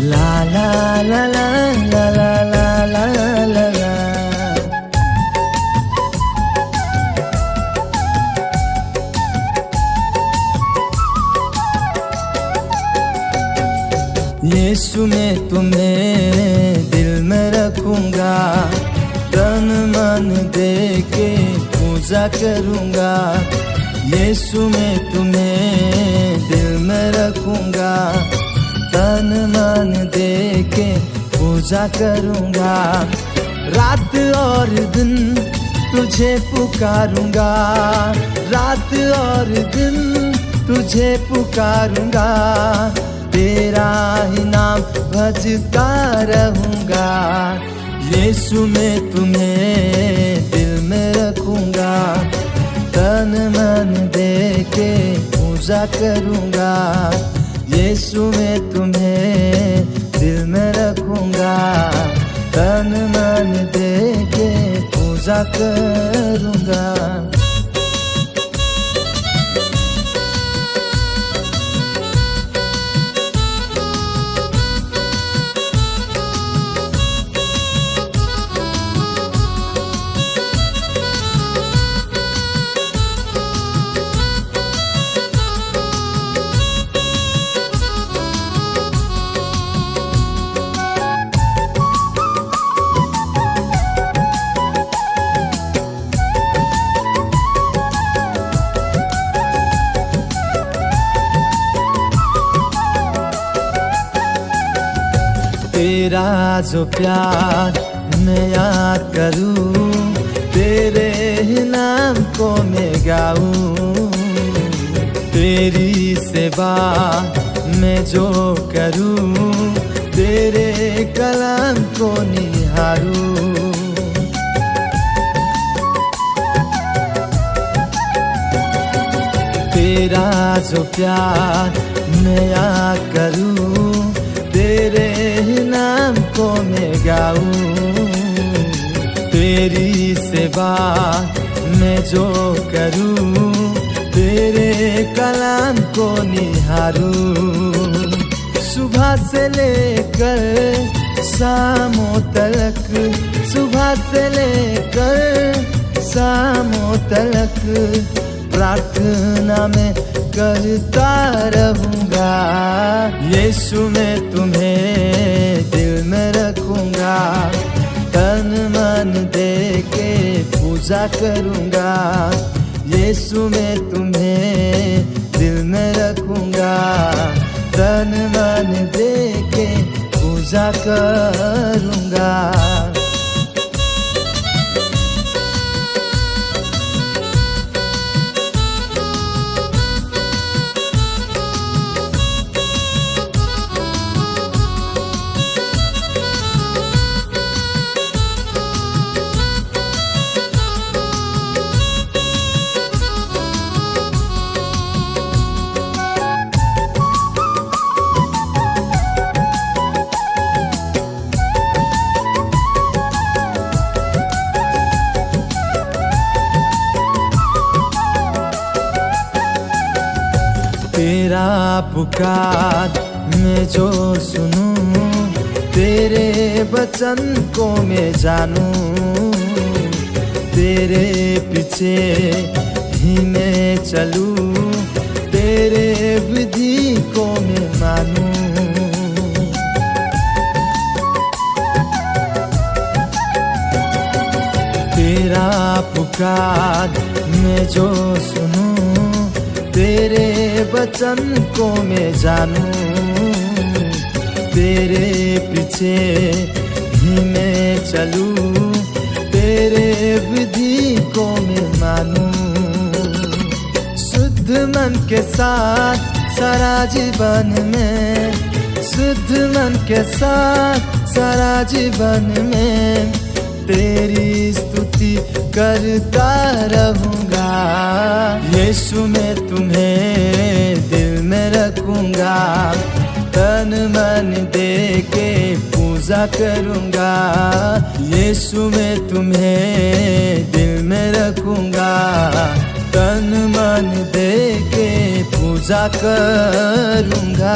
ला ला ला ला ला ला ला ला ला। यीशु मैं तुम्हें दिल में रखूंगा, तन मन दे के पूजा करूंगा। यीशु मैं तुम्हें दिल में रखूंगा, तन मन दे के पूजा करूंगा। रात और दिन तुझे पुकारूंगा, रात और दिन तुझे पुकारूंगा। तेरा ही नाम भजता रहूंगा। यीशु मैं तुम्हें दिल में रखूंगा, तन मन दे के पूजा करूंगा। यीशु मैं तुम्हें दिल में रखूंगा, तन मन दे के पूजा करूंगा। तेरा जो प्यार मैं याद करूं, तेरे ही नाम को मैं गाऊं। तेरी सेवा मैं जो करूं, तेरे कलाम को निहारूं। तेरा जो प्यार मैं याद करूं, तेरे ही नाम को मैं गाऊं। तेरी सेवा मैं जो करूं, तेरे कलाम को निहारूं। सुबह से लेकर शामों तक, सुबह से लेकर शामों तक प्रार्थना में करता रहूंगा। यीशु मैं तुम्हें दिल में रखूंगा, तन मन दे के पूजा करूंगा। यीशु मैं तुम्हें दिल में रखूंगा, तन मन दे के पूजा करूंगा। तेरा पुकार मैं जो सुनूं, तेरे वचन को मैं जानूं। तेरे पीछे ही मैं चलूं, तेरे विधि को मैं मानूं। तेरा पुकार मैं जो सुनूं, तेरे वचन को मैं जानूं। तेरे पीछे ही मैं चलूं, तेरे विधि को मैं मानूं। शुद्ध मन के साथ सारा जीवन में, शुद्ध मन के साथ सारा जीवन में तेरी स्तुति करता रहूंगा। यीशु मैं तुम्हें दिल में रखूंगा, तन मन दे के पूजा करूंगा। यीशु मैं तुम्हें दिल में रखूंगा, तन मन दे के पूजा करूंगा।